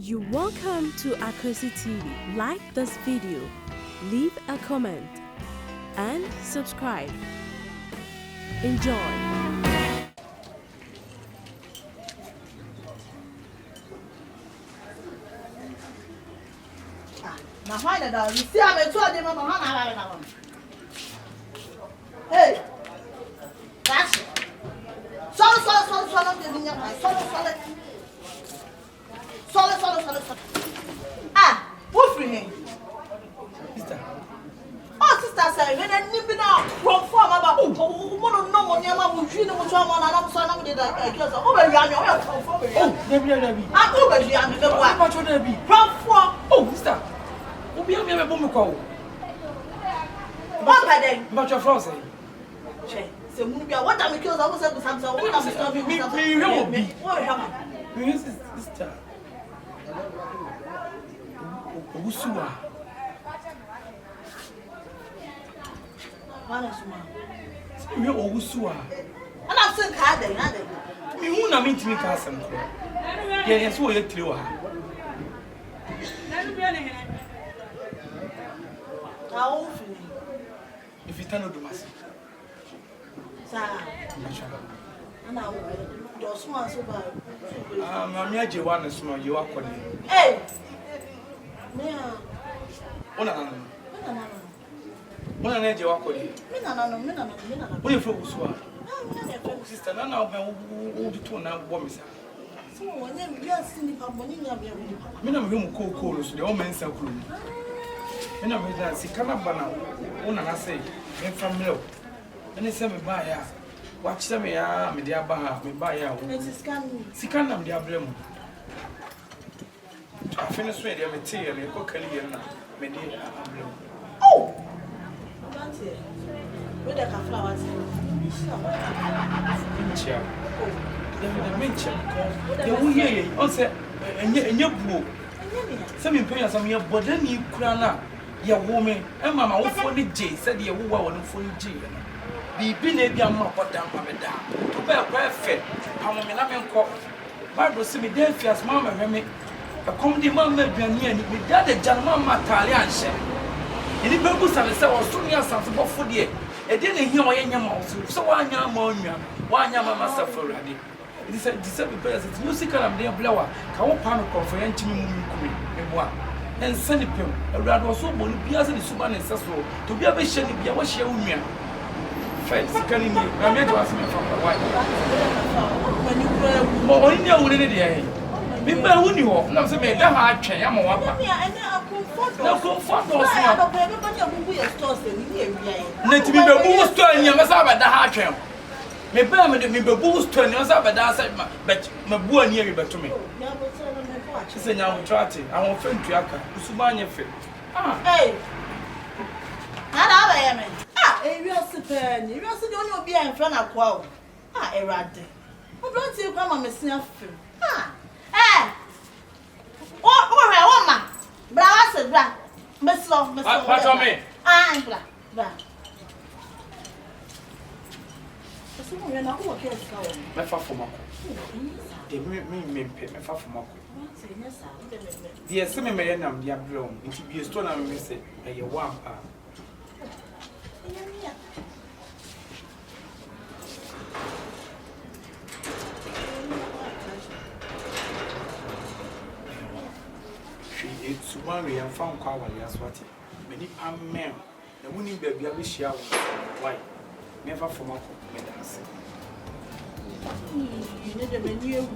You're welcome to Akosi TV. Like this video, leave a comment, and subscribe. Enjoy. Now why the dog? You see I'm a told him Mama. Hey! That's it. Solid. Ah, what's for him? Sister. Oh, sister said, when I nip it out from farm about one no one, your mom will treat them with someone and I'm son of the because over young, Oh, Debbie. I'm over young, the What about your Debbie? from four. Oh, sister. Who be a bomb call? What by then? About your floor, say. So, what I'm because I was able to have some. What I'm stopping me. What happened? Sister. Usua. One is one. You are Usua. And I'm saying, Caddy, You won't mean to me, cousin. Yes, we'll let you. How often? If you turn to the master. And I will just want to buy. I'm here, Joanna, small, you are calling. Hey! One of you are calling. What if you were sister? Now, who to now, woman, sir. So, when you are seeing the money, I'm cool, so the old man's a crew. And I'm with us, he cannot ban out. One I say, and from milk. And they send me by her. Watch them, yeah, me dear Baha, me by her. Sikan, I'm dear Blem. I finished with your material, and cook a little, me dear. Oh! Where the flowers? Mincha. The Mincha. You will hear you. Also, and your boo. Some pay us on your body, you crana. Your woman, and Mamma, who for the J said you were for the J. Be been a young mop down, Mamma. To bear perfect. How many lemon cock? Bible see me there, fierce Mamma, Remy. A comedy mamma, near with that a German Matalian share. And the purpose of the cell was soon as something for the year. I didn't hear my young mouse, so one young monia, one young master for ready. It is a December present, musical and their blower, come upon a conference and send him. A rad was so bon, Piazza and Suban and Sasso to be a vision if you wash your woman. Face, can you? I made to ask me from my wife. When you pray, but only know what it is. Remember who you are, not to me, that hard chain, I'm a one. No comfort, let me be boosted and you must have at the hard chain. Maybe I'm going to be boosted and you must have at that, but my boy near you, but to me. She said, now I'm trying. I want friend to Yaka, Subania fit. Hey! Not I am. Ah, a real super, you also don't be in front of Quao. Ah, a rat. I don't see come on, Miss Nuffin. Ah, eh! Oh, woman. Bra, said Bra. Miss Love, Miss Love. What on me? I'm Bra. Someone not working. My far from Mako. They me pay my far from Mako. Yes, some men am the blown. It will be a stone and miss it. A one pound. She ate Sumari and found Kawali as what many pound men. The winning baby, I wish you why never for Mako. You need a menu.